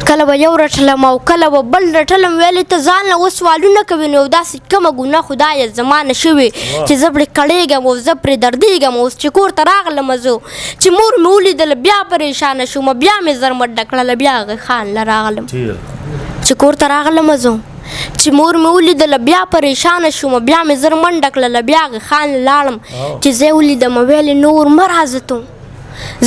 کله به یو رټلم او کله به بل رټلم ویلې ته ځان له اوس سوالونه کوي نو داسې کومه ګناه خدایه زما نه شوې چې زه پرې کړېږم او زه پرې دردېږم اوس چې کور ته راغلم زه چې مور مې ولیدله بیا پریشانه شوم بیا مې زر مډه کړله بیا هغې خان له راغلم چې کور ته راغلم زه چې مور مې ولیدله بیا پریشانه شوم بیا مې زر منډه کړله بیا هغې خان له لاړم چې زه یې ولیدم ویلې نور مه راځه ته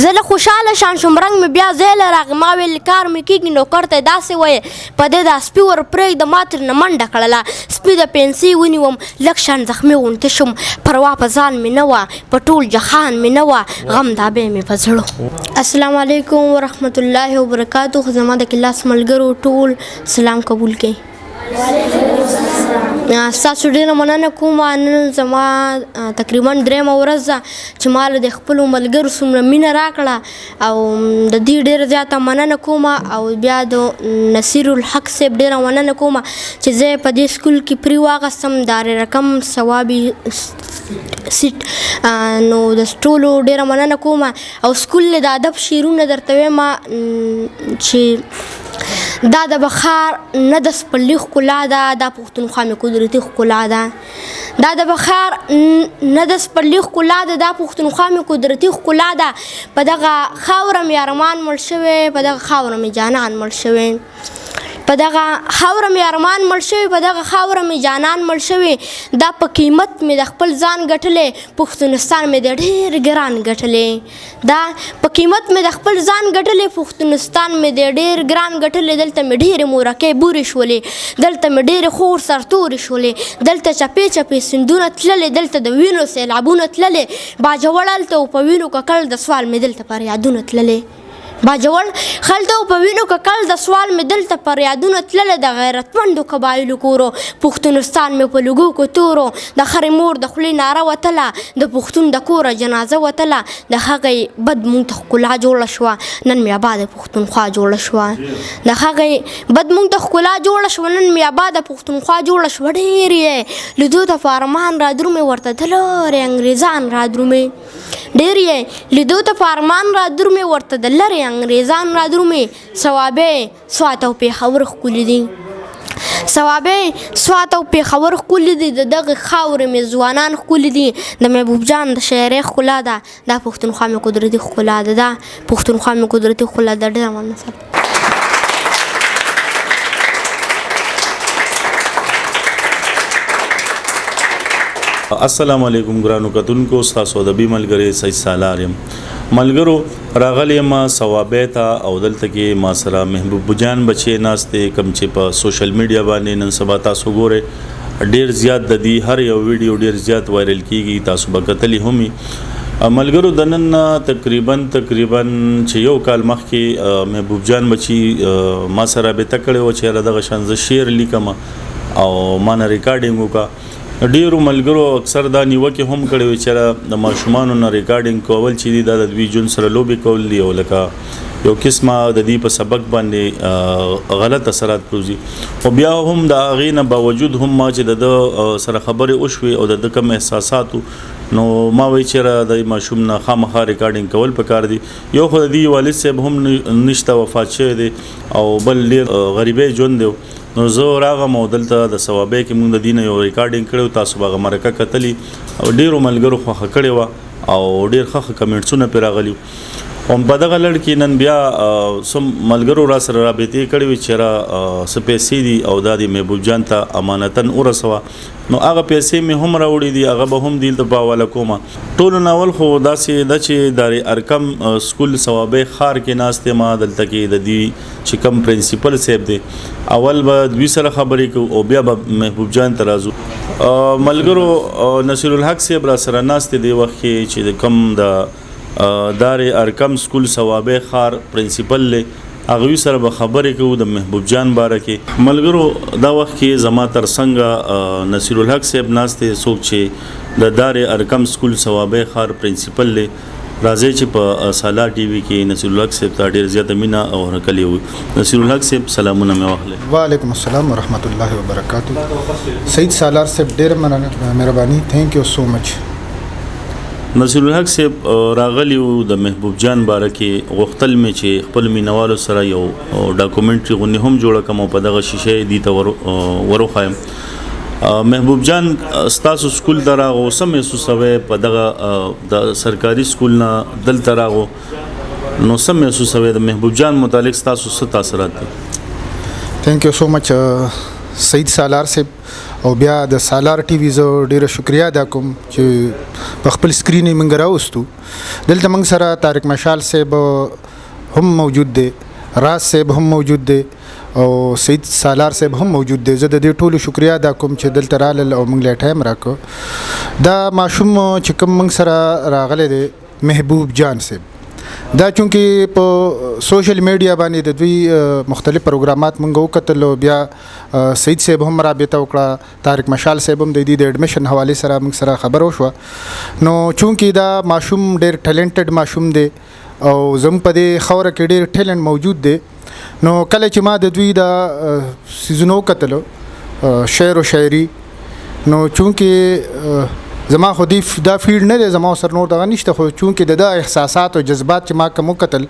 زه له خوشحاله شان شوم رنګ مې بیا ځای له راغی ما ویل کار مې کېږي نوکر ته یې داسې وایې په دې دا سپي ور پرېږده ما ترېنه منډه کړله سپي د پنسۍ ونیوم لږ شان زخمي غوندې شوم پروا په ځان مې نه وه په ټول جهان مې نه وه غم دا بیا مې په زړه. السلام علیکم ورحمت الله وبرکاتو. خو زما د کلاس ملګرو ټول سلام قبول کړئ. ستاسو ډېره مننه کوم. نن زما تقریبا درېیمه ورځ ده چې ما له د خپلو ملګرو څومره مینه راکړه او د دې ډېره زیاته مننه کوم او بیا د نصیر الحق صاحب ډېره مننه کوم چې زه په دې سکول کې پرې واغستم دار رقم ثوابي سیټ نو د ټولو ډېره مننه کوم او سکول د ادب شعرونه درته وایم چې دا د بخار نه د سپرلي ښکلا ده دا پښتونخوا مې قدرتي ښکلا ده دا د بخار نه د سپرلي ښکلا ده دا پښتونخوا مې قدرتي ښکلا ده په دغه خاوره مې ارمان مړ شوی په دغه خاوره مې جانان مړ شوی په دغه خاوره مې ارمان مړ شوی په دغه خاوره مې جانان مړ شوی دا په قیمت مې د خپل ځان ګټلی پښتونستان مې د ډېر ګران ګټلی دا په قیمت مې د خپل ځان ګټلی پښتونستان مې د ډېر ګران ګټلی دلته مې ډېرې مورکۍ بورې شولې دلته مې ډېرې خور سرتورې شولې دلته چپې چپې سیندونه تللې دلته د وینو سیلابونه تللې باجوړ هلته و په وینو ککړ د سوال مې دلته پر یادونه تللې باجوړ خلته په وینو ککل د سوال مې دلته پر یادونه تلله د غیرتمندو قبایلو کورو پښتونستان مې په لوګو کو تورو د خرې مور د خولې ناره وتله د پښتون د کوره جنازه وتله د هغې بد مونږ ته ښکلا جوړه شوه نن مې آباده پښتونخوا جوړه شوه د هغې بد مونږ ته ښکلا جوړه شوه نن مې آباده پښتونخوا جوړه شوه ډېر یې لیدو ته په ارمان را درومې ورته د لرې انګریزان را درومې ډېر یې لیدو ته په ارمان را درومې ورته د لرې انګریزان را درومې صوابې سوات او پېښور ښکلي دي صوابې سوات او پېښور ښکلي دي د دغې خاورې مې ځوانان ښکلي دي د محبوب جان د شاعرۍ ښکلا ده دا پښتونخوا مې قدرتي ښکلا ده دا پښتونخوا مې قدرتي ښکلا ده ډېره مننه سره. السلام علیکم ګرانو کتونکو ستاسو ادبي ملګری سید سالار یم ملګرو راغلی یم ثوابې ته او دلته کې ما سره محبوب جان بچی ناستې کوم چې په سوشل میډیا باندې نن سبا تاسو ګورئ ډېر زیات د دې هر یو ویډیو ډېر زیات وایرل کیږي تاسو به کتلی همي ملګرو د نن تقریبا چې یو کال مخکې محبوب جان بچی ما سره رابطه کړې وه چې دغه شان زه شعر لیکم او ما نه ریکارډینګ وکړه ډیرو ملګرو اکثر دا نیوکې هم کړې وي چې د ماشومانو نه ریکارډینګ کول چې دي دا د دوی ژوند سره لوبې کول دي او لکه یو قسمه د دې په سبق باندې غلط اثرات پروزي او بیا هم د هغې نه باوجود هم ما چې د سره خبرې وشوې او د کوم احساساتو نو ما وایي چې د ماشوم نه خامخا ریکارډینګ کول پکار دي یو خو د دې والد صاحب هم نشته وفات شوی دی او بل ډېر غریبۍ ژوند دی نو زه راغم او دلته د ثوابې کې مونږ د دې نه یو ریکارډینګ کړی تاسو به هغه مرکه کتلي او ډېرو ملګرو خوښه کړې وه او ډېر ښه کمنټسونه پرې راغلي او په دغه لړ کې نن بیا سم ملګرو را سره رابطې کړې وي چې را څه پیسې دي او دا د محبوب جان ته امانتاً ورسوه نو هغه پیسې مې هم راوړي دي هغه به هم دلته په حواله کومه ټولو ناول خو داسې ده چې دار ارقم سکول ثوابې ښار کې ناست یم دلته کې د دې چې کوم پرنسپل صاحب دی اول به دوی سره خبرې کوو او بیا به محبوب جان ته راځو ملګرو نصیر الحق صاحب را سره ناست دی وخت کې چې د کوم د دار ارقم سکول ثوابې ښار پرنسپل دی هغوی سره به خبرې کوو د محبوب جان باره کې ملګرو دا وخت کې زما تر څنګه نصیر الحق صاحب ناست دی څوک چې د دار ارقم سکول ثوابې ښار پرنسپل دی راځي چې په سالار ټي وي کې نصیر الحق صاحب ته ډېر زیاته مینه او هرکلی وي نصیر الحق صاحب سلامونه مې واخلئ. وعلیکم السلام ورحمت الله وبرکاتہ. سید سالار صاحب ډېر مهرباني تھینک یو سو مچ. نصیر الحق صاحب راغلی د محبوب جان باره کې غوښتل مې چې خپل مینوالو سره یو ډاکومنټري غونډه هم جوړه کړم او په دغه شیشه دي ته وروخایم. محبوب جان ستاسو سکول ته راغو څه محسوسوئ په دغه د سرکاري سکول نه دلته راغو نو څه محسوسوئ د محبوب جان متعلق ستاسو څه تاثرات دي؟ تھینک یو سو مچ سعید سالار صاحب او بیا د سالار ټي وي زه ډیره شکریا ادا کوم چې په خپل سکرین یې موږ راوستو. دلته موږ سره طارق مشال صاحب هم موجود دی، راز صاحب هم موجود دی او سعید سالار صاحب هم موجود دی. زه د دې ټولو شکریا ادا کوم چې دلته رالل او موږ له ټایم راکړو. دا ماشوم چې کوم موږ سره راغلی دی محبوب جان صاحب، دا چونکې په سوشل میډیا باندې د دوی مختلف پروګرامات مونږ وکتل او بیا سعید صاحب هم رابطه وکړه، طارق مشال صاحب هم د دې د اډمیشن حوالې سره موږ سره خبر وشوه. نو چونکې دا ماشوم ډېر ټیلنټډ ماشوم دی او زم په دې خوره کې ډېر ټیلنټ موجود دی. نو کله چې ما د دوی د سیزونو وکتلو شعر و شاعري، نو چونکې زما خو دا فیلډ نه دی، زما سره نور دغه نشته، خو چونکې د احساسات او جذبات چې ما کوم وکتل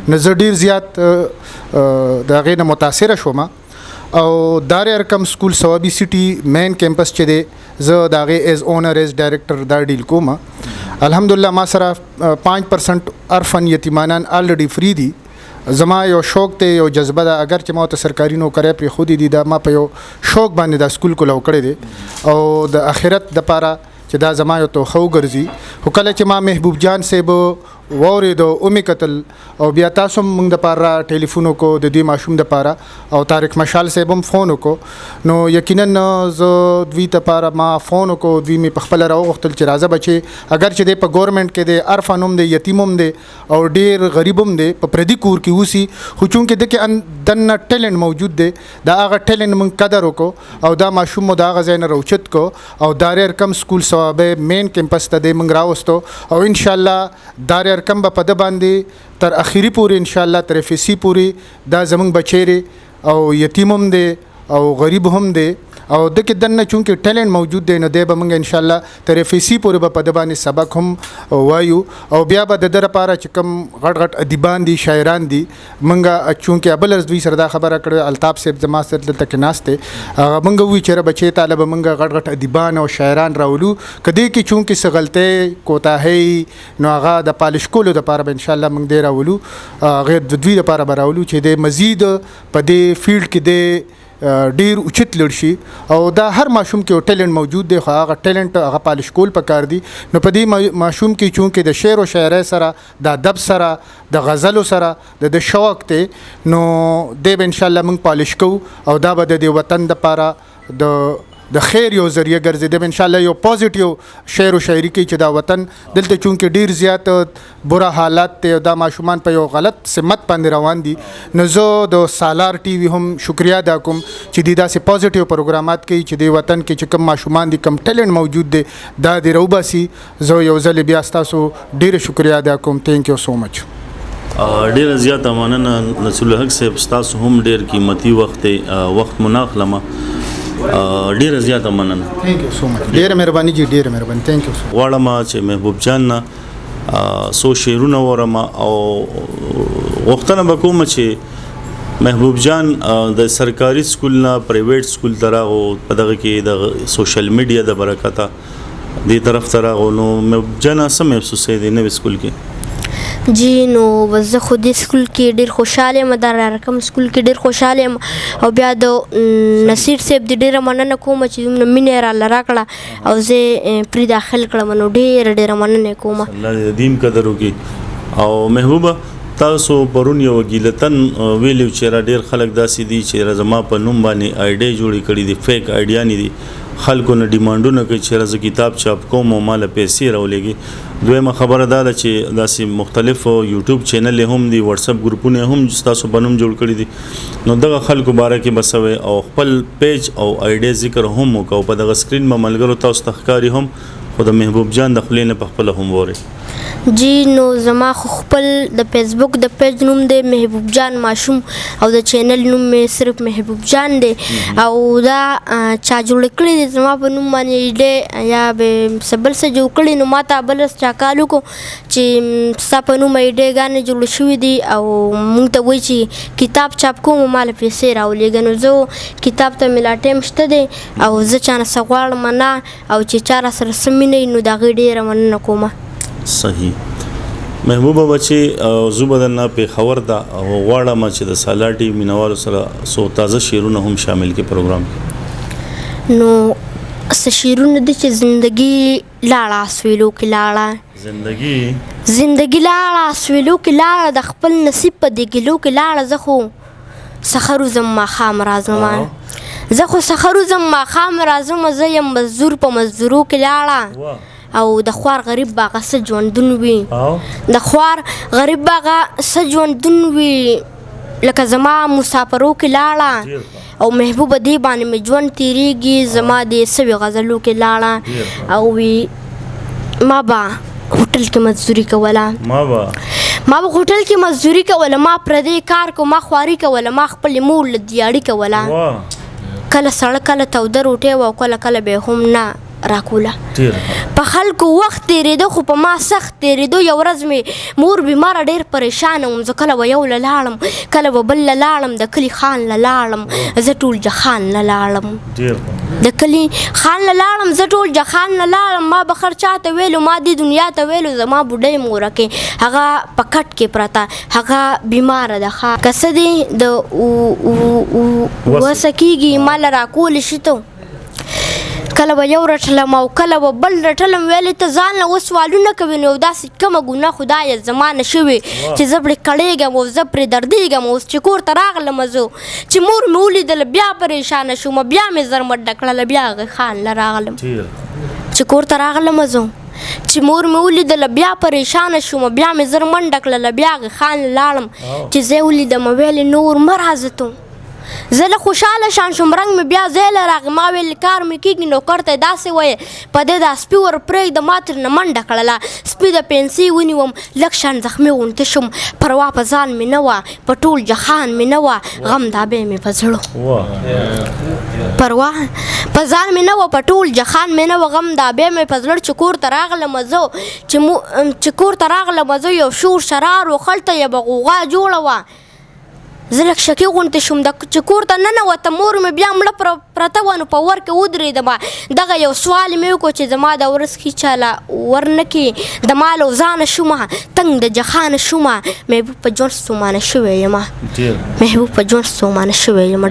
نو زه ډېر زیات د هغې نه متاثره شوم. او دار ارکم سکول ثوابي سټي مین کیمپس چې دی زه د هغې ایز اونر ایز ډایرکټر دا ډیل کوم. الحمدلله ما سره 5% عرفن یتیمانان آلریډي فری دي. زما یو شوق دی، یو جذبه ده، اگر چې ما ته سرکاري نوکری پرېښودي دي دا ما په یو شوق باندې دا سکول کولو کړی دی او د آخرت دپاره چې دا زما یو توخه وګرځي. خو کله چې ما محبوب جان صاحب واورېدو ومې کتل او بیا تاسو هم موږ دپاره ټلیفون وکړو د دې ماشوم دپاره او طارق مشال صاحب هم فون وکړو. نو یقینا زه دوی دپاره ما فون وکړو، دوی مې پخپله راوغوښتل چې راځه بچې، اگر چې دی په ګورنمنټ کې دی، عرفن هم دی، یتیم هم دی او ډېر غریب هم دی، په پردي کور کې اوسي، خو چونکې دکې دننه ټیلنټ موجود دی، د هغه ټیلنټ موږ قدر وکړو او دا ماشوم مو د هغه ځای نه راوچت کړو او دار ارکم سکول ثوابه مین کیمپس ته دی موږ راوستو او انشاءالله دار کم به په ده باندې تر اخري پورې انشاءالله تر FSC پورې دا زموږ بچی او یتیم هم دی او غریب هم دی او دکې دننه چونکې ټیلنټ موجود دی نو دی به موږ انشاءالله تر FSC پورې به په ده باندې سبق هم وایو او بیا به د ده لپاره چې کوم غټ غټ ادیبان دي، شاعران دي، موږ چونکې بل دوی سره دا خبره کړې، الطاف صاحب زما سره دلته کې ناست دی، موږ ووایو چې بچی ته به موږ غټ غټ ادیبان او شاعران راولو، که دې کې چونکې څه غلطۍ کوتاهۍ نو هغه د پالش کولو دپاره به انشاءالله موږ دی راولو، هغې د دوی دپاره به راولو چې دی مزید په دې فیلډ کې دی ډیر اوچت لړ شي او دا هر ماشوم کې یو ټیلنټ موجود دی، خو هغه ټیلنټ هغه پالش کول پکار دي. نو په دې ماشوم کې چونکې د شعر و شاعرۍ سره، د ادب سره، د غزلو سره د شوق دی، نو دی به انشاءالله موږ پالش کوو او دا به د دې وطن دپاره د خیر یو ذریعه ګرځېده. انشاءالله یو پازیټیو شعر و شاعري کوي چې دا وطن دلته چونکې ډیر زیات بره حالات دی او دا ماشومان په یو غلط سمت باندې روان دي. نو زه د سالار ټي وي هم شکریا ادا کوم چې دوی داسې پازیټیو پروګرامات کوي چې د وطن کې چې کوم ماشومان دي، کوم ټیلنټ موجود دی، دا دې راوباسي. زه یو ځل بیا ستاسو ډیره شکریا ادا کوم. تھینک یو سو مچ. ډیره زیاته مننه نصیر الحق صاحب، ستاسو هم ډیر قیمتي وخت مو نه اخلمه، ډیره زیاته مننه. تھینک یو سو مچ. ډیره مهرباني جی، ډیره مهرباني. تھینک یو. غواړم چې محبوب جان نه څو شعرونه واورم او غوښتنه به کوم چې محبوب جان د سرکاري سکول نه پرایویټ سکول ته راغو، په دغه کې د سوشل میډیا د برکته دې طرف ته راغو. نو محبوب جان څه محسوس دی نوې سکول کې؟ جی نو زه خو دې سکول کې ډېر خوشحاله یم، د رقم سکول کې ډېر خوشحاله یم او بیا د نصیر صاحب د ډېره مننه کوم چې دومره مینه یې راله راکړه او زه پرې داخل کړم. نو ډېره مننه کوم. الله دې دیم قدر وکړي. او محبوبه تاسو پرون یو ګیلتن ویلو چې را ډېر خلک داسې دي چې زما په نوم باندې آیډي جوړې کړي دي، فیک آیډیا نه دي، خلکو نه ډیمانډونه کوي چې راځه کتاب چاپ کوم او مال پیسې راولېږي. دویمه خبره دا ده چې داسې مختلف یوټیوب چینل هم دي، واتساپ ګروپونه هم تاسو په نوم جوړ کړي دي. نو دغه خلکو باره کې بسوي او خپل پیج او آیډي ذکر هم وکړو. په دغه سکرین به ملګرو تاسو ته ښکاري هم، خو د محبوب جان د خولې نه په خپله هم وورئ. جی نو زما خو خپل د فیسبوک د پیج نوم دی محبوب جان ماشوم او د چینل نوم مې صرف محبوب جان دی او دا چا جوړ کړی دی زما په نوم باندې دی یا به سبل څه جوړ کړی نو ماته بل چا کال وکړو چې ستا په نوم ایډې ګانې جوړ شوي دي او مونږ ته وایي چې کتاب چاپ کوم ماله پیسې راولېږه نو زه کتاب ته مې لا ټایم شته دی او زه چا نه څه غواړم نه او چې چا راسره څه مینه وي نو د هغې ډېره مننه کومه صحیح محبوبه بچې زه به درنه پېښور ته او غواړم چې د سالار ټي وي مینوالو سره څو تازه شعرونه هم شامل کړي پروګرام کې نو څه شعرونه دي چې زندګي لاړه سویلو کې لاړه زندګي لاړه سویلو کې لاړه د خپل نصیب په دې ګیلو کې لاړه زه خو سحر وزم ماښام راځمه زه خو سحر وزم ماښام راځمه زه یم مزدور په مزدورو کې لاړه او د خوار غریب باغه څه ژوندون وي د خوار غریب باغه څه ژوندون وي لکه زما مسافرو کې لاړه او محبوبه دې باندې مې ژوند تېرېږي زما دې سوي غزلو کې لاړه او وي ما به هوټل کې مزدوري کوله ما به هوټل کې مزدوري کوله ما پردی کار کو ما خواري کوله ما خپلې مور له دیاړي کوله کله سړه کله توده روټۍ وه او کله کله به هم نه راکوله په خلکو وخت تېرېده خو په ما سخت تېرېدو یو ورځ مې مور بیماره ډېر پریشانه وم زه کله به یو له لاړم کله به بل له لاړم د کلي خان له لاړم زه ټول جهان له لاړم د کلي خان له لاړم زه ټول جهان له لاړم ما به هر چاته ویلو ما دې دنیا ته ویلو زما بوډۍ مورکې هغه په کټ کې پرته هغه بیماره ده ښه که څه دی د وسه کېږي ما له راکولی شي ته کله به یو رټلم او کله به بل رټلم ویلې ته ځان له اوس سوالونه کوې نو داسې کومه ګناه خدایه زما نه شوې چې زه پرې کړېږم او زه پرې دردېږم اوس چې کور ته راغلم زه چې مور مې ولیدله بیا پریشانه شومه بیا مې زر منډه کړله بیا هغې خان له راغلم چې کور ته راغلم زه چې مور مې ولیدله بیا پریشانه شومه بیا مې زر منډه کړله بیا هغې خان له لاړم چې زه یې ولیدم ویلې نور مه راځه ته زه له خوشحاله شان شوم رنګ مې بیا ځای له راغی ما ویل کار مې کېږي نوکر ته یې داسې وایې په دې دا سپي ور پرېږده ما ترېنه منډه کړله سپي د پنسۍ ونیوم لږ شان زخمي غوندې شوم پروا په ځان مې نه وه په ټول جهان مې نه وه غم دا بیا مې په زړه پروا په ځان مې نه وه په ټول جهان مې نه وه غم دا بیا مې په زړه چې کور ته راغلم زه چې کور ته راغلم زه یو شور شرار و خلته یې به غوغا جوړه وه زه لږ شکې غوندې شوم چې کور ته ننوتم مور مې بیا مړه پرته وه نو په ور کې ودرېدم دغه یو سوال مې وکړو چې زما د ورځ ښي چاله ور نه کړي د مال او ځانه شومه تنګ د جهانه شومه محبوب په ژوند ستومانه شوی یم محبوب په ژوند ستومانه شوی یم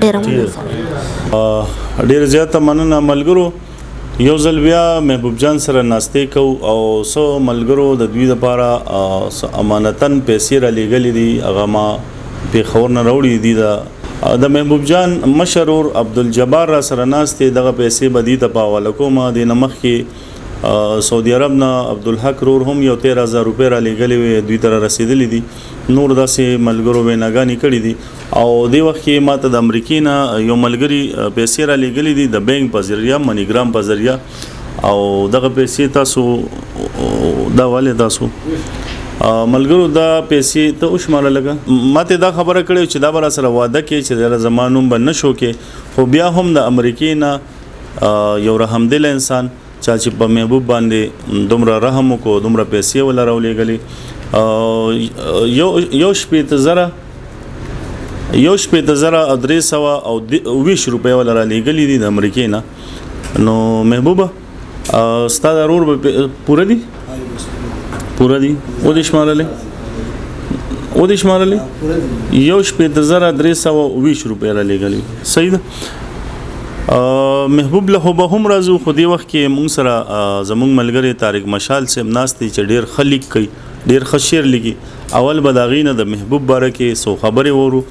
ډېره زیاته مننه ملګرو یو ځل بیا محبوب جان سره ناستې کوو او څو ملګرو د دوی دپاره امانتن پیسې رالیږلې دي هغه ما پېښور نه راوړي دي د محبوب جان مشر ورور عبدالجبار را سره ناست دی دغه پیسې به دې ته په حواله کوم د نه مخکې سعودي عرب نه عبدالحق ورور هم یو 13,000 روپۍ رالیږلې وې دوی ته را رسېدلې دي نور داسې ملګرو ویناګانې کړي دي او دې وخت کې ما ته د امریکې نه یو ملګري پیسې رالیږلې دي د بینک په ذریعه منیګرام په ذریعه او دغه پیسې تاسو دا ولې تاسو ملګرو دا پیسې ته وشماره لګه ما ته دا خبره کړې چې دا به را سره واده کې چې دا زما نوم به نه شو کې خو بیا هم د امریکې نه یو رحمدل انسان چا چې په محبوب باندې دومره رحم وکړو دومره پیسې ولا راولېږلې یو شپېته زره او 300 او 20 روپۍ ولا رالیږلې دي د امریکې نه نو محبوبه ستا د ورور به پوره دي پورا دي او دې شمارلې یو 15,320 روپۍ را لېږلې صحیح ده محبوب له به هم راځو خو دې وخت کې مونږ سره زمونږ ملګری طارق مشال صاحب ناست دی چې ډېر ښه لیک کوي ډېر ښه شعر لیکي اول به د هغې نه د محبوب باره کې څو خبرې وورو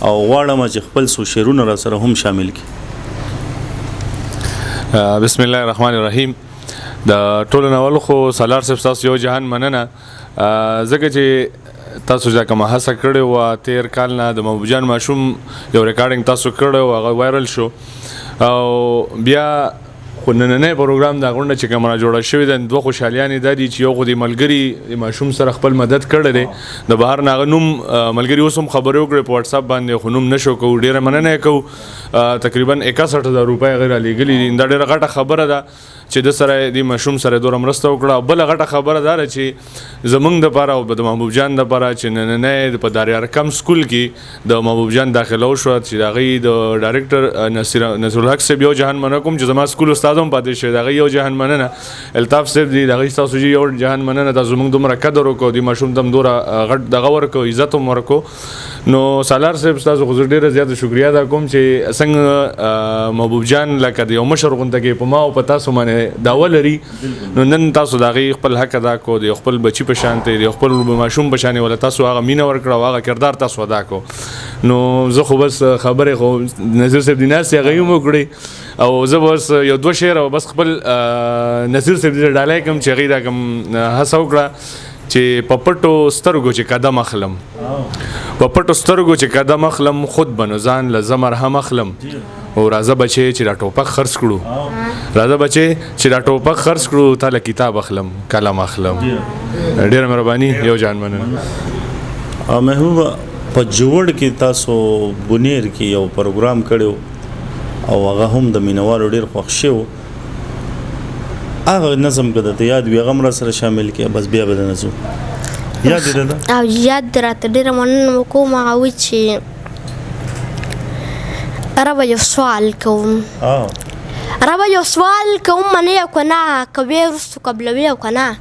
او غواړم چې خپل څو شعرونه را سره هم شامل کړي بسم الله الرحمن الرحیم د ټولو ناول خو سالار صاحب تاسو یو جهان مننه ځکه چې تاسو ځکه ما هڅه کړې وه تېر کال نه د محبوب جان ماشوم یو ریکارډینګ تاسو کړی و هغه وایرل شو او بیا خو نننی پروګرام دا غونډه چې کومه جوړه شوې ده دوه خوشحالیانې دا دي چې یو خو د ملګري د ماشوم سره خپل مدد کړی دی د بهر نه هغه نوم ملګري اوس هم خبرې وکړې په وټساپ باندې خو نوم نشو کوو ډېره مننه یې کوو تقریبا 61,000 روپۍ هغې رالیږلي دي دا ډېره غټه خبره ده چې د سره د ماشوم سره دوره مرسته وکړه بله غټه خبره دا ده چې زمونږ دپاره او د محبوب جان دپاره چې نننی په داریارکم سکول کې د محبوب جان داخله وشوه چې د هغې د ډایرکټر نصرالحق صاحب یو جهان مننه کوم چې زما سکول استاد هم پاتې شوی د هغې یو جهان مننه الطاف صاحب دي د هغې ستاسو یو جهان مننه تاسو زموږ دومره قدر وکړو د ماشوم ته هم دومره غټ دغه ورکړو عزت هم ورکړو نو سالار صاحب ستاسو خو زه ډېره زیاته شکریه ادا کوم چې څنګه محبوب جان لکه د یو مشر غونته کې په ما او په تاسو باندې دعوه لري نو نن تاسو د هغې خپل حق ادا کړو د خپل بچي په شان ته د خپل ماشوم په شان ولا تاسو هغه مینه ورکړه او هغه کردار تاسو ادا کړو نو زه خو بس خبرې خو نظیر صاحب د ناستې هغه یې هم وکړې او زه بس یو دوه شعر او بس خپل نظیر صاحب د ډالۍ کوم چې هغې دا کوم هڅه وکړه چې په پټو سترګو چې قدم اخلم په پټو سترګو چې قدم اخلم خود به نو ځان له زمر هم اخلم او راځه بچې چې دا ټوپک خرڅ کړو راځه بچې چې دا ټوپک خرڅ کړو تا له کتاب اخلم قلم اخلم ډېره مهرباني یو جان مننه محبوب په جوړ کې تاسو بنیر کې یو پروګرام کړو او هغه هم د مینوالو ډېر خوښ شو هغه نظم کده ته یاد وي هغه هم را سره شامل کړه بس بیا به نه ځو یاد دې ده او یاد راته ډېره مننه وکوم هغه وایي چې ربه یو سوال کوم ربه یو سوال کوم منې او که نه کوې وروستو قبلوي او که نه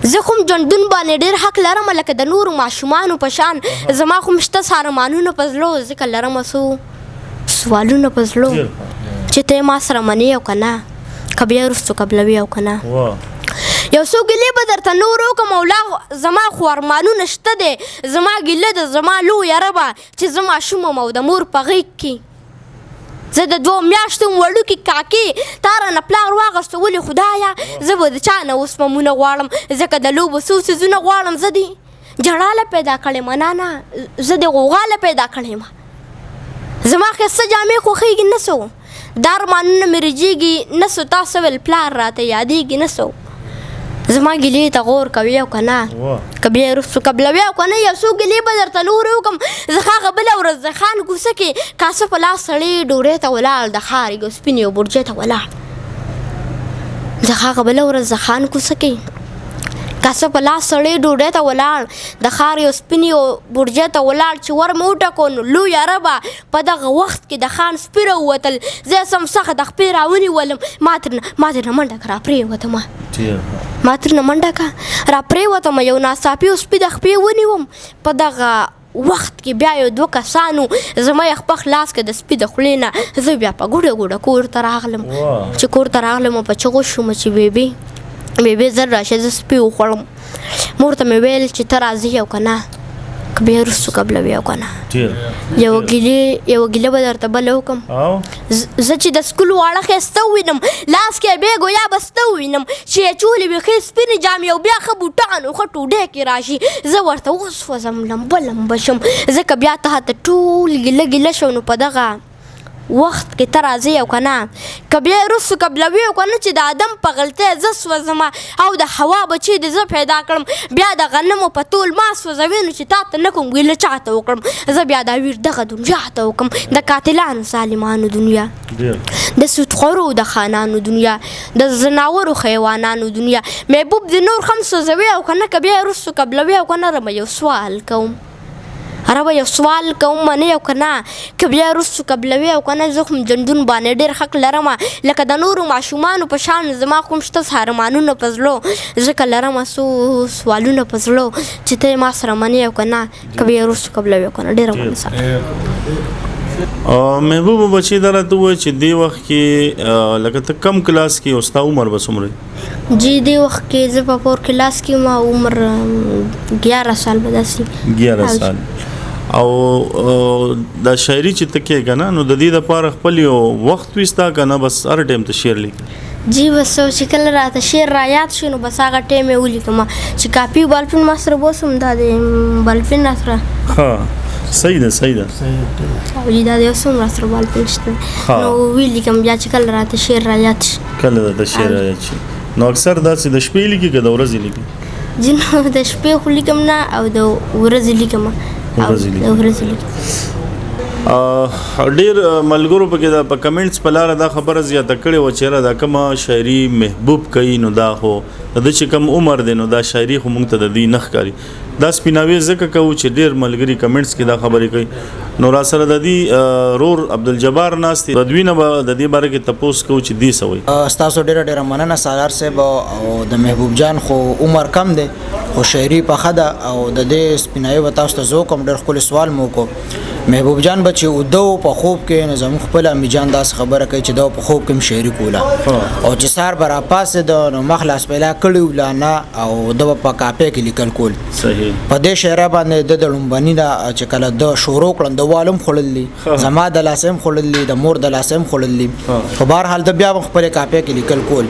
زه خو ژوندون باندې ډېر حق لرم لکه د نورو ماشومانو په شان زما خو شته سارمانونه په زړه ځکه لرم څو سوالونه په زړه چې ته ما سره منې او که نه که بیا وروستو قبلوي او که نه یو څو ګیلې به درته نور وکړم مولا زما خو ارمانونه شته دی زما ګیله ده زما لویه ربه چې زه ماشوم یم او د مور په غېږ کې زه د 2 میاشتو وړوکې کاکې تا رانه پلار واغېسته ولې خدایه زه به د چا نه اوس ممونه غواړم ځکه د لوبو څو څیزونه غواړم زه دې جړاله پیدا کړې نه نه زه دې غوغاله پیدا کړې زما ښایسته جامې خوښېږي نه څه دا ارمانونه مې رجېږي نه څه تاسو ویل پلار راته یادېږي نه څه زما ګیلې ته غور کوي او که نه که بیا وروستو قبلوي او که نه یو څو ګیلې به درته نورې وکړم زه هغه بله ورځ د خان کوڅه کې کاسه په لاس سړی ډوډۍ ته ولاړ د خارې سپینې او برجې ته ولاړ زه هغه بله ورځ د خان کوڅه کې کاسه په لاس سړی ډوډۍ ته ولاړ د خارې او سپینې او برجې ته ولاړ چې ور مې وټکو نو لویه ربه په دغه وخت کې د خان سپي راووتل زه یې سمڅخه د خپې راونیولم ما ترنه منډه که راپرېوتم ما ترنه منډه که راپرېوتم یو ناڅاپي او سپي د خپې ونیوم په دغه وخت کې بیا یو 2 کسانو زما یې خپه خلاص کړه د سپي د خولې نه زه بیا په ګوډه کور ته راغلم چې کور ته راغلم او په چغو شوم چې بیبي زر راشه زه سپي وخوړم مور ته مې ویل چې ته راځې او که نه که بیا وروستو قبلوي او که نه یوه ګیله به درته بله وکړم زه چې د سکول واړه ښایسته ووینم لاس کې بیا ګویا بسته ووینم چې یې چولې وي ښې سپینې جامې او بیا ښه بوټان او ښه ټوډۍ کې راشي زه ورته وسوځم لمبه شم ځکه بیا ته ټول ګیله شو نو په دغه وخت کې ته راځې او که نه که بیا یې وروستو قبلوي او که نه چې د آدم په غلطۍ زه سوځمه او د حوا بچی د زه پیدا کړم بیا د غنمو په تول ما سوځوي نو چې تا ته نه کوم ګیله چا ته وکړم زه بیا دا ویر دغه دنیا ته وکړم د قاتلانو ظالمانو دنیا د سودخورو د خانانو دنیا د ځناورو حیوانانو دنیا محبوب د نور هم سوځوي او که نه که بیا یې وروستو قبلوي او که نه ربه یو سوال کوم منې او که نه که بیا وروستو قبلوي او که نه زه خو ژوندون باندې ډېر حق لرم لکه د نورو ماشومانو په شان زما خو شته ارمانونه په زړه ځکه لرم څو سوالونه په زړه چې ته یې ما سره منې او که نه که بیا وروستو قبلوي او که نه ډېره مننه سره محبوب بچی دا راته ووایه چې دې وخت کې لکه ته کم کلاس کې او ستا عمر به څومره جی دې وخت کې زه په 4 کلاس کې ما عمر 11 سال به داسې 11 سال او دا شاعري چې ته کېږه نه نو د دې دپاره خپل یو وخت وي ستا که نه بس هر ټایم ته شعر لیکې جی بس چې کله راته شعر را یاد شي نو بس هغه ټایم یې ولیکم چې کاپي بالپین ما سره بوسم دا د بالپین را سره صحیح ده او دا د یو څومره سره بال پېشته نو ویلي کوم بیا چې کله راته شعر را یاد شي کله د شعر را یاد شي نو اکثر داسې د شپې لیکي که د ورځې لیکي ځینې د شپې خو لیکم نه او د ورځې لیکم د ورځې لیکم ډیر ملګرو پکې دا په کمنټس په لاره دا خبره زیاته کړې و چې دا کومه شاعري محبوب کوي نو دا خو د چې کم عمر دی نو دا شاعري خو موږ ته د دې نخ کاری دا سپیناوي ځکه کوو چې ډیر ملګري کمنټس کې دا خبرې کوي نو را سره د دې رور عبدالجبار ناست د دوی نه به د دې باره کې تپوس کوو چې دې څه وایي ستاسو ډیره مننه سالار صاحب او د محبوب جان خو عمر کم دی خو شاعري پخه ده او د دې سپیناوي به تاسو ته زه کوم ډېر ښکلی سوال مو وکړو محبوب جان به چې اوده و په خوب کې نو زموږ خپله امی جان داسې خبره کوي چې دا په خوب کې هم شاعري کوله او چې سهار به راپاڅېده نو مخ لاس پیلا کړي وله نه او ده به په کاپۍ کې لیکل کول په دې شاعره باندې د لومبني نه چې کله د شروع کړم د والم خوړلي زما د لاسه هم خوړلي د مور د لاسه هم خوړلي خو بهرحال د بیا به خپلې کاپۍ کې لیکل کول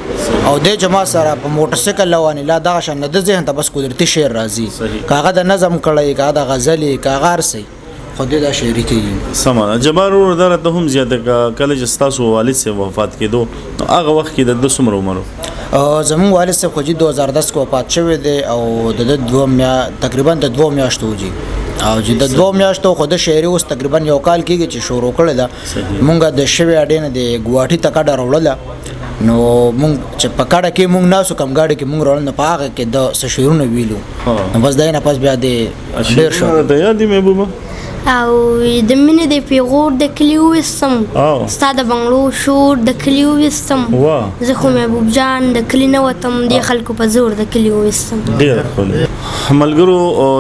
او دې چې ما سره په موټرسایکل روانې لا دغه شان نه د ذهن ته بس قدرتي شعر راځي که هغه د نظم کړی که هغه د غزلې که هغه هر څه خو دې دا شاعري کوي سمه ده جبار ورور دا راته هم زیاته کله چې ستاسو والد صاحب وفات کېدو نو هغه وخت کې د ده څومره عمر و زموږ والد صاحب خو چې 2010 کې وفات شوی دی او د ده تقریبا د 2 میاشتو وجي او چې د 2 میاشتو خو د شاعري اوس تقریبا یو کال کېږي چې شروع کړې ده مونږ د شوی اډې نه د ګواټي ته کډه راوړله نو مونږ چې په کډه کې مونږ ناسو کم ګاډي کې مونږ راوړل نه په هغه کې د څه شعرونه ویلو نو بس دی نه پس بیا د ډېر شو د یاد دي محبوبه او د مینې د پیغور د کلي وویستم ستا د بنګړو شور د کلي وویستم زه خو محبوب جان د کلي نه وتم د خلکو په زور د کلي وویستم ډېر ښکلی ملګرو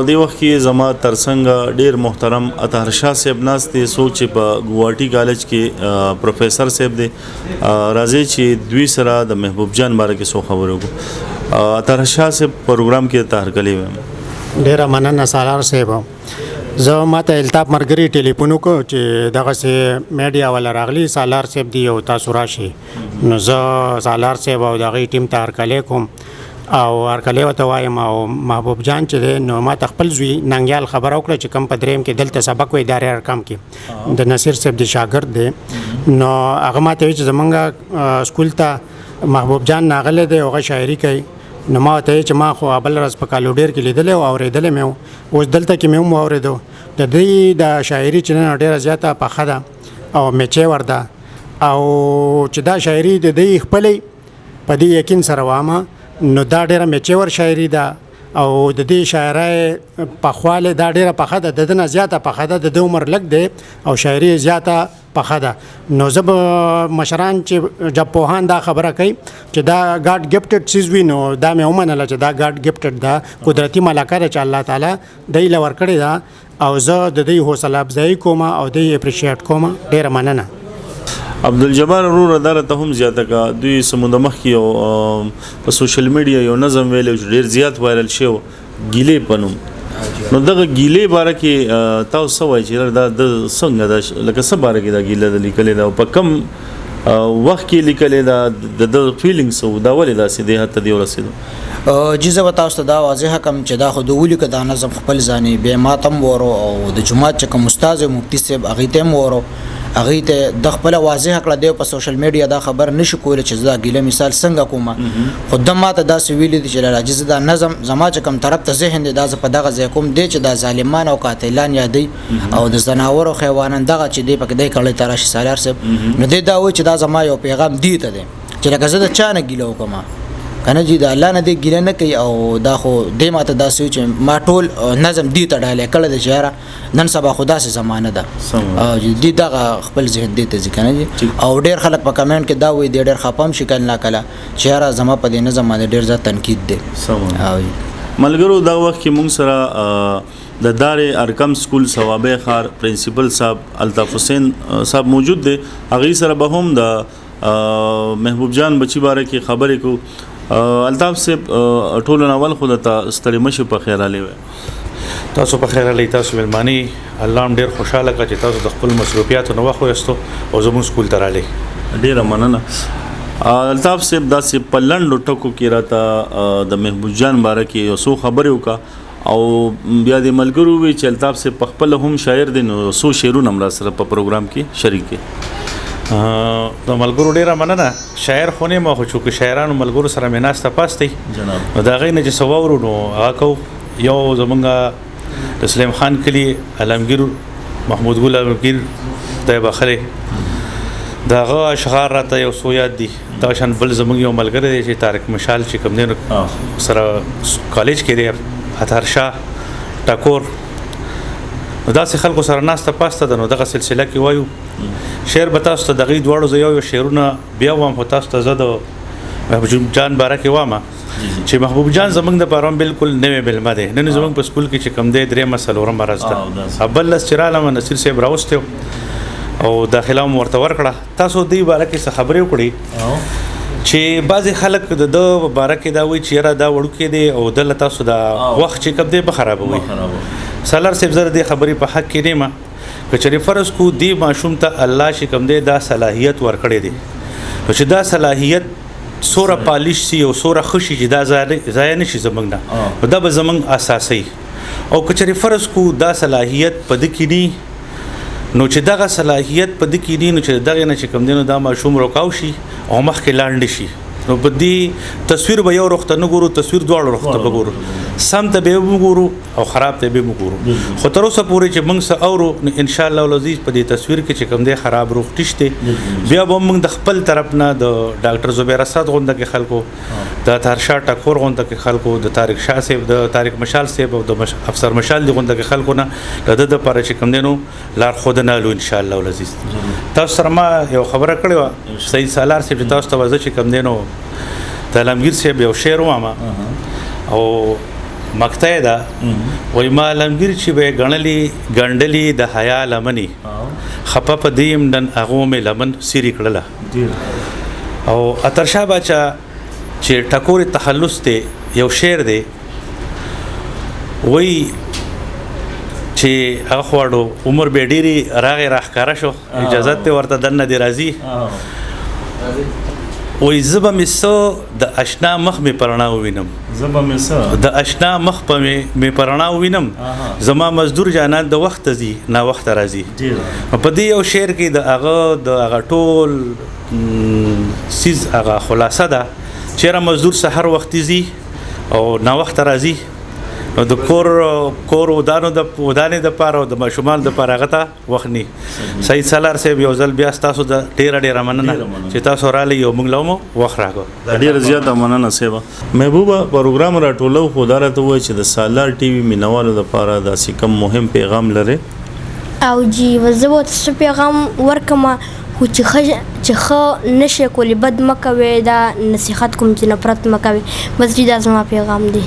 دې وخت کې زما ترڅنګ ډېر محترم اطهر شاه صاحب ناست دی څوک چې په ګوهاټي کالج کې پروفیسر صاحب دی راځئ چې دوی سره د محبوب جان باره کې څو خبرې وکړو اطهر شاه صاحب پروګرام کې طاهر کلی ویم ډېره مننه سالار صاحب زه ماته التاف مرګري ټلیفون وکړو چې دغسې میډیا والا راغلي سالار صاحب دی او تاسو راشئ نو زه سالار صاحب او د هغوی ټیم ته هرکلی کوم او هرکلی ورته وایم او محبوب جان چې دی نو ما ته خپل زوی ننګیال خبره وکړه چې کوم په دریم کې دلته سبق وی ادارې ارقام کې د نصیر صاحب د شاګرد دی نو هغه ما ته وایي چې زمونږ سکول ته محبوب جان ناغلی دی هغه شاعري کوي نو ما ته چې ما خو بل ورځ په کالوډیر کې لیدلی او اورېدلی مې و اوس دلته کې مې هم واورېدو د دوی د شاعري چې نن ډېره زیاته پخه ده او میچې ده او چې دا شاعري د دوی خپلې په دې یقین سره وامه نو دا ډېره میچې شاعري ده او د دې شاعرۍ پخواله دا ډېره پخه ده د ده نه زیاته پخه ده د ده عمر لږ دی او شاعري زیاته پخه ده نو زه به مشران چې ژبپوهان دا خبره کوي چې دا ګاډ ګفټډ څیز وي نو دا مې ومنله چې دا ګاډ ګفټډ ده قدرتي ملکه ده چې الله تعالی دی له ورکړې ده او زه د دوی حوصله افزایي کوم او دوی اپریشیټ کوم ډېره مننه عبدالجبار ورور دا راته هم زیاته کا دوی سمونده مخکې یو په سوشل میډیا یو نظم ویلی چې ډېر زیات وایرل شوی و ګیلې په نوم نو دغه ګیلې باره کې تاسو څه وایي چې دا د څنګه ده لکه څه باره کې دا ګیله ده لیکلې ده او په کم وخت کې لیکلې ده د فیلینګس و دا ولې داسې دې حد ته دې ورسېدو جی زه به تاسو ته دا واضحه کړم چې دا خو د ولیکه دا نظم خپل ځانې بیا ما ته هم وورو او د جومات چې کوم استاد مفتي صاحب هغوی ته هم وورو هغوی ته د خپله واضحه کړه دی په سوشل میډیا دا خبر نشي کولی چې زه دا ګیله مثال څنګه کومه خو ده ما ته داسې ویلي دي چې لالا زه دا نظم زما چې کوم طرف ته ذهن دی دا زه په دغه ځای کوم دی چې دا ظالمان او قاتلان یادوي او د ځناورو حیوانان دغه چې دی پکې دی کړی ته راشي سالار صاحب نو دی دا وایي چې دا زما یو پیغام دی ته دی چې لکه زه د چا نه ګیله وکړم کنه جی د الله نه دی ګیله نه کوي او دا خو دی ما ته داسې وي چې ما ټول نظم دی ته ډالۍ کړی دی چې یاره نن سبا خو داسې زمانه ده او دی دغه خپل ذهن دی ته ځي کنه جی او ډېر خلک په کمنټ کې دا وایي دی ډېر خفه هم شي کله نه کله چې یاره زما په دې نظم باندې ډېر زیات تنقید دی ملګرو دا وخت کې موږ سره د دار ارکم سکول ثوابه خار پرنسپل صاحب الطاف حسین صاحب موجود دی هغوی سره به هم د محبوب جان بچی باره کې خبرې کو الطاف صاحب ټولو اول خو درته ستړي مه شئ په خیر راغلی وی تاسو په خیر راغلی تاسو مېلماني الله هم ډېر خوشحاله کړه چې تاسو د خپل مصروفیاتو نه وخت وایستو او زموږ سکول ته راغلی ډېره مننه الطاف صاحب داسې په لنډو ټکو کې راته د محبوب جان باره کې یو څو خبرې وکړه او بیا د ملګرو وی چې الطاف سے پخپل هم شاعر دی نو سو شعرونه هم را سره په پروګرام کې شریک دي. د ملګرو ډیره مننه. شاعر خو نه ما خو چې شاعرانو ملګرو سره مې ناسته پاستې جناب نو دا غي نه چې سوورو نو هغه کو یو زمونږ د سلیم خان کلی علمگیر محمود ګل علمگیر طيب اخري داغه اشعار راته یو سو یاد دي. دا شان بل زمونږ یو ملګری دی چې طارق مشال چې کوم دین سره کالج کې دی اطهر شاه ټاکور دا څه خلکو سره ناسته پاسته ده نو دغه سلسله کې وایو شعر به تاسو ته دغه دواړو زه یو شعرونه بیا وایم خو تاسو ته زه د محبوب جان بارکه وایم چې محبوب جان زمونږ د پروم بالکل نوې بلمه ده. نن زمونږ په سکول کې چې کم دی درې مسلورم مرز ده ابل لس چراله نصیر صاحب راوستو او داخله ورته ورکړه. تاسو دی بارکه څه خبرې وکړي چې بعضی خلک د بارکه دا وی چې را دا وړوکې دی او د تاسو دا وخت چې کم دی به خرابوي. سالار صاحب زره دی خبرې په حق کې نه ما کچري فرض کو دی ماشوم ته الله چې کم دی دا صلاحیت ورکړي دی چې دا صلاحیت سوره پالیش سی او سوره خوشي چې دا ځای نشي زمنګ نه دا به زمنګ اساسي او کچري فرض کو دا صلاحیت پد کې دی نو چې دغه صلاحیت پد کې دی نو چې دغه نه چې کم دینو دا ماشوم روکاو شي او مخکې لاندې شي نو په دې تصویر به یو وخت نه ګورو تصویر دواړو وخت به ګورو سم ته به وګورو او خراب ته به وګورو خو تر اوسه پورې چې موږ سره اورو ان شاء الله العزیز په دې تصویر کې چې کم دی خراب روغ تشته بیا به موږ د خپل طرف نه د ډاکټر زبیر اسد غونډه کې خلکو د ترشا ټاکور غونډه کې خلکو د طارق شاه صاحب د طارق مشال صاحب او د افسر مشال دی غونډه کې خلکو نه د لپاره چې کم دینو لار خود نه لو ان شاء الله العزیز. تاسو سره ما یو خبره کړې و سید سالار صاحب تاسو ته وځي چې کم دینو د علمگیر صاحب یو شعر وامه او مقطع ده وای ما علمگیر چې به ګڼلې د حیا لمنی خپه په دیم دن اغو مې لمن سری کړله او اترشا بچا چې ټکور تخلص ته یو شعر دی وای چې هغه وړو عمر به ډيري راغې راخکاره شو اجازه ته ورته دنه دی راځي وای زبا مسو د اشنا مخ می پرنا وینم زبا مسو د اشنا مخ په می پرنا وینم زما مزدور جانان د وخت زی نا وخت راځي په دې یو شعر کې د هغه ټول سیز هغه خلاصه ده چې مزدور سحر وخت زی او نا وخت راځي نو د کور ودانې د پاره او د ماشومان د پاره غته وخني. سید سالار صاحب یو ځل بیا تاسو د ډیره مننه چې تاسو را لې یو موږ لومو وخت راغو ډیره زیاته مننه سیبا. محبوب پروګرام را ټولو خدارته وای چې د سالار ټي وي مینوالو د پاره د کم مهم پیغام لري او جی وزو څه پیغام ورکما خو چې خو نشه کولی بد مکوي دا نصيحت کوم چې نفرت مکوي بس دې د زما پیغام دی.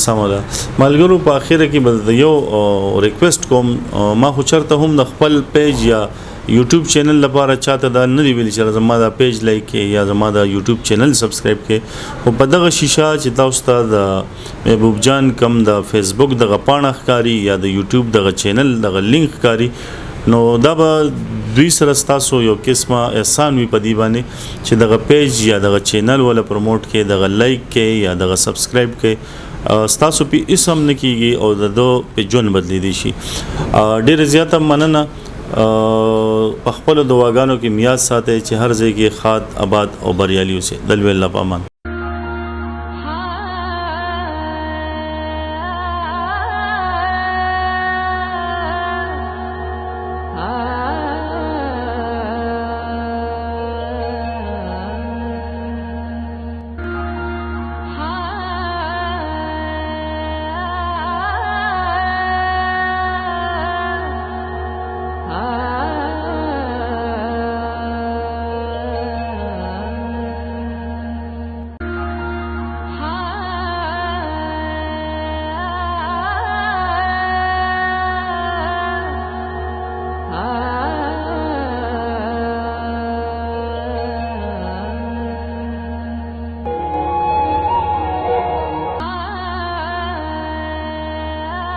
سموله ملګرو په اخر کې به یو ریکوست کوم ما خو چرته هم د خپل پیج یا یوټیوب چینل لپاره چاته دا نه دی ویل چې زما دا پیج لایک کې یا زما دا یوټیوب چینل سبسکرایب کې او په دغه شیشه چې تاسو ته د محبوب جان کم د فیسبوک دغه پاڼه ښکاری یا د یوټیوب دغه چینل دغه لینک ښکاری نو دا به دوی سره تاسو یو قسمه احسان وي په دی باندې چې دغه پیج یا دغه چینل ولا پروموټ کې دغه لایک کې یا دغه سبسکرایب کې ستاسو په اسم نه کیږي او د دو په جون بدلی دي شي. ډیر زیاته مننه په خپل دواګانو کې میاد ساتي چې هر ځای کې خاد آباد او بریالي اوسه. دل ویل په امان.